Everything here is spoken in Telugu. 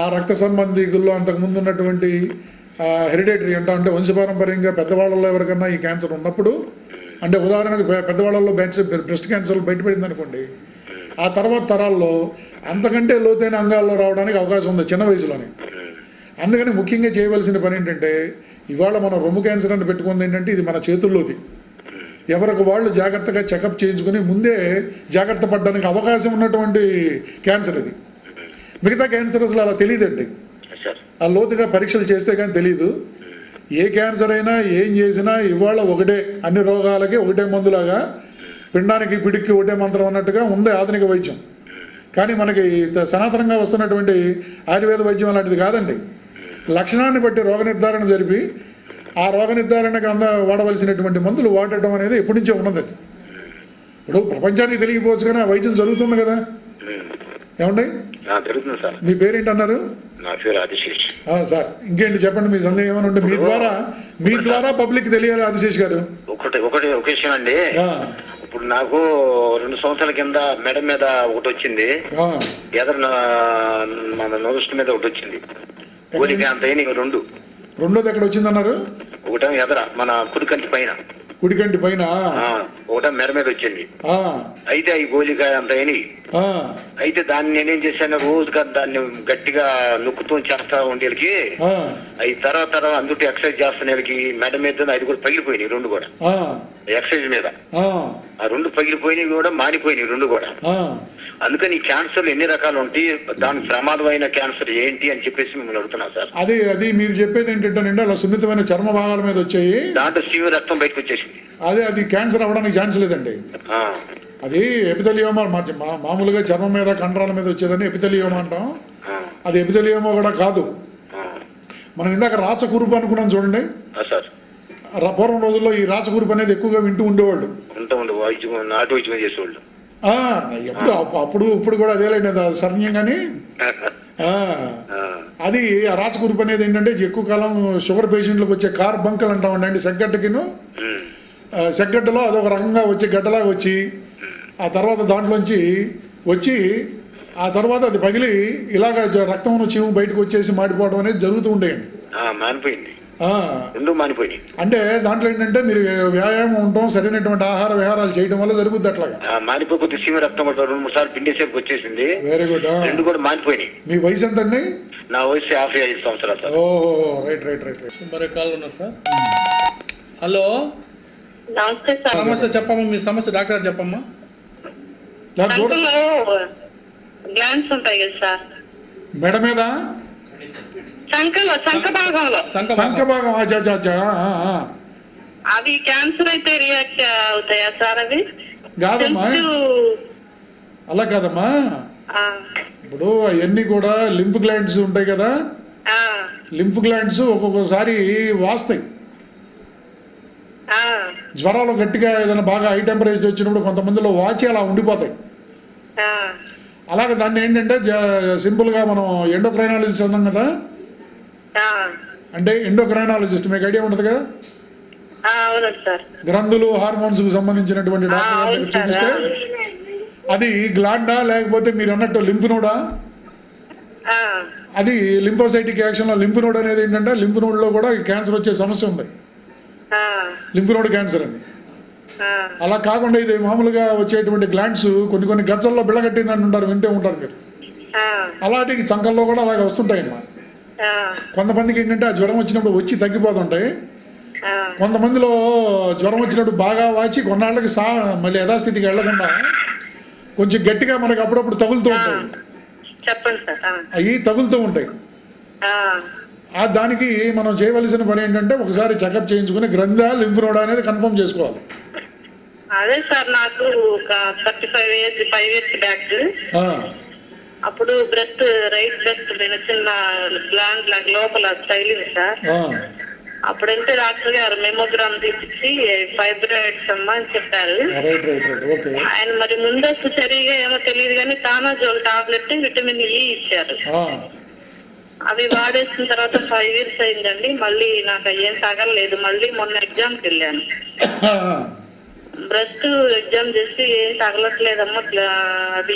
ఆ రక్త సంబంధికుల్లో అంతకుముందు ఉన్నటువంటి హెరిడేటరీ అంటే వంశపారంపర్యంగా పెద్దవాళ్ళలో ఎవరికన్నా ఈ క్యాన్సర్ ఉన్నప్పుడు, అంటే ఉదాహరణకు పెద్దవాళ్ళలో బ్రెస్ట్ క్యాన్సర్ బయటపడింది అనుకోండి, ఆ తర్వాత తరాల్లో అంతకంటే లోతైన అంగాల్లో రావడానికి అవకాశం ఉంది చిన్న వయసులోనే. అందుకని ముఖ్యంగా చేయవలసిన పని ఏంటంటే, ఇవాళ మనం రొమ్ము క్యాన్సర్ అని పెట్టుకుంది ఏంటంటే ఇది మన చేతుల్లోది. ఎవరికి వాళ్ళు జాగ్రత్తగా చెకప్ చేయించుకుని ముందే జాగ్రత్త పడడానికి అవకాశం ఉన్నటువంటి క్యాన్సర్ ఇది. మిగతా క్యాన్సర్ అసలు అలా తెలియదండి, ఆ లోతుగా పరీక్షలు చేస్తే కానీ తెలియదు. ఏ క్యాన్సర్ అయినా ఏం చేసినా ఇవాళ ఒకటే, అన్ని రోగాలకి ఒకటే మందులాగా, పిండానికి పిడికి ఒకటే మంత్రం అన్నట్టుగా ఉంది ఆధునిక వైద్యం. కానీ మనకి సనాతనంగా వస్తున్నటువంటి ఆయుర్వేద వైద్యం అలాంటిది కాదండి. లక్షణాన్ని బట్టి రోగ నిర్ధారణ జరిపి ఆ రోగ నిర్ధారణకు వాడవలసినటువంటి మందులు వాడటం అనేది ఎప్పటి నుంచో ఉన్నది. ఇప్పుడు ప్రపంచానికి తెలియకపోవచ్చు కానీ ఆ వైద్యం జరుగుతుంది కదా. ఏమండి మీ పేరేంటన్నారు? సార్ ఇంకేంటి చెప్పండి, మీ సందేహం ఏమైనా ఉంటే మీ ద్వారా పబ్లిక్ తెలియాలి. ఆదిశేష్ గారు ఒకటి విషయం అండి. ఇప్పుడు నాకు 2 సంవత్సరాల కింద మెడ మీద ఒకటి వచ్చింది, ఎదర మన నోస్ట్ మీద ఒకటి వచ్చింది. అంత రెండోది ఎక్కడ వచ్చిందన్నారు? ఒకటేమో ఎదర మన కుడికంటి పైన ఒకటే మెడ మీద వచ్చింది. అయితే అవి గోలికాయ అంత అయినాయి. అయితే దాన్ని నేనేం చేశాను, రోజుగా దాన్ని గట్టిగా నొక్కుతూ చేస్తా ఉండేకి అవి తర్వాత అందుకే ఎక్సర్సైజ్ చేస్తున్నకి మెడ మీద అది కూడా పగిలిపోయినాయి 2 కూడా. ఎక్సర్సైజ్ మీద ఆ 2 పగిలిపోయినవి కూడా మానిపోయినాయి 2 కూడా. అందుకని ఈ క్యాన్సర్లు ఎన్ని రకాలు ఉంటాయి, దానికి ప్రమాదమైన క్యాన్సర్ ఏంటి అని చెప్పేసి మిమ్మల్ని అడుగుతున్నా సార్. అది మీరు చెప్పేది ఏంటంటే అలా సున్నితమైన చర్మ భాగాల మీద వచ్చాయి, దాంట్లో శివ రక్తం బయటకు వచ్చేసింది. అది క్యాన్సర్ అవ్వడానికి ఛాన్స్ లేదండి. అది ఎపిథెలియోమా, మామూలుగా చర్మం మీద కండరాల మీద వచ్చేదని ఎపిథెలియోమా అంటాం. అది ఎపిథెలియోమా కూడా కాదు. మనం ఇందాక రాచకురుపు అనుకున్నాం చూడండి. పూర్వం రోజుల్లో ఈ రాచకురుపు అనేది ఎక్కువగా వింటూ ఉండేవాళ్ళు, నాటు వైద్యం చేసేవాళ్ళు. ఇప్పుడు కూడా అదేలేండి సరణ్యం. కానీ అది ఆ రాచకురుపు అనేది ఏంటంటే ఎక్కువ కాలం షుగర్ పేషెంట్లకు వచ్చే కార్బంకల్ అంటామండి. అంటే సెగ్గడ్డలో అదొక రకంగా వచ్చి గడ్డలాగా వచ్చి ఆ తర్వాత దాంట్లోంచి వచ్చి ఆ తర్వాత అది పగిలి ఇలాగ రక్తం చీము బయటకు వచ్చేసి మాడిపోవడం అనేది జరుగుతూ ఉండేయండి. అంటే దాంట్లో ఏంటంటే మీరు వ్యాయామం ఉండటం, సరైనటువంటి ఆహార విహారాలు చేయడం వల్ల జరుగుద్ది. అట్లాగా వెరీ గుడ్. మీ వయసు ఎంత అండి? నా వయసు 55 సంవత్సరాలు. ఓహో, right right right right. Hello నమస్తే, చెప్పమ్మా మీ సమస్య డాక్టర్ చెప్పమ్మా. మెడ మీద సంఖ భాగం అవి క్యాన్సర్ అయితే రియాక్ట్ అవుతాయా సార్? అవి కాదమ్మా, అలా కాదమ్మా. ఇప్పుడు అవన్నీ కూడా లింఫ్ గ్లాండ్స్ ఉంటాయి కదా, లింఫ్ గ్లాండ్స్ ఒక్కొక్కసారి వాస్తాయి. జ్వరాలు గట్టిగా ఏదైనా బాగా హై టెంపరేచర్ వచ్చినప్పుడు కొంతమందిలో వాచి అలా ఉండిపోతాయి. అలాగే దాన్ని ఏంటంటే సింపుల్గా మనం ఎండోక్రైనాలజిస్ట్ అన్నాం కదా, అంటే ఎండోక్రైనాలజిస్ట్ మీకు ఐడియా ఉంటుంది కదా, గ్రంథులు హార్మోన్స్ కు సంబంధించినటువంటి డాక్టర్ దగ్గర చూపిస్తే అది గ్లాండా లేకపోతే మీరు అన్నట్టు లింఫ్ నోడా, అది లింఫోసైటిక్ యాక్షన్ లో లింఫ్ నోడ్ అనేది ఏంటంటే లింఫ్ నోడ్ లో కూడా క్యాన్సర్ వచ్చే సమస్య ఉంది, లింఫ్ నోడ్ క్యాన్సర్ అని. అలా కాకుండా ఇది మామూలుగా వచ్చేటువంటి గ్లాండ్స్ కొన్ని గచ్చల్లో బిళ్ళగట్టింది అంటుంటారు, వింటే ఉంటారు మీరు. అలాంటి చంకల్లో కూడా అలాగే వస్తుంటాయి అన్నమాట. కొంతమందికి ఏంటంటే ఆ జ్వరం వచ్చినప్పుడు వచ్చి తగ్గిపోతుంటాయి, కొంతమందిలో జ్వరం వచ్చినప్పుడు బాగా వాచి కొన్నాళ్ళకి మళ్ళీ యథాస్థితికి వెళ్లకుండా కొంచెం గట్టిగా మనకి అప్పుడప్పుడు తగులుతూ ఉంటాయి. అవి తగులుతూ ఉంటాయి. దానికి మనం చేయవలసిన పని ఏంటంటే ఒకసారి చెకప్ చేయించుకుని గ్రంథ లింఫ్ నోడ్ అనేది కన్ఫర్మ్ చేసుకోవాలి. అదే సార్, నాకు ఒక 35 ఇయర్స్ బ్యాక్ అప్పుడు బ్రెస్ట్ రైట్ బ్రెస్ట్ చిన్న గ్లాండ్ లోపల తగిలింది సార్. అప్పుడంటే డాక్టర్ గారు మెమోగ్రామ్ తీసి ఫైబ్రాయిడ్స్ అమ్మా అని చెప్పారు. ఆయన మరి ముందస్తు సరిగా ఏమో తెలియదు కానీ తానాజోల్ టాబ్లెట్ విటమిన్ E ఇచ్చారు. అవి వాడేసిన తర్వాత 5 ఇయర్స్ అయిందండి. మళ్ళీ నాకు ఏం తగలలేదు. మళ్ళీ మొన్న ఎగ్జామ్కి వెళ్ళాను, బ్రెస్ట్ ఎగ్జామ్ చేసి ఏం తగలట్లేదమ్మా అది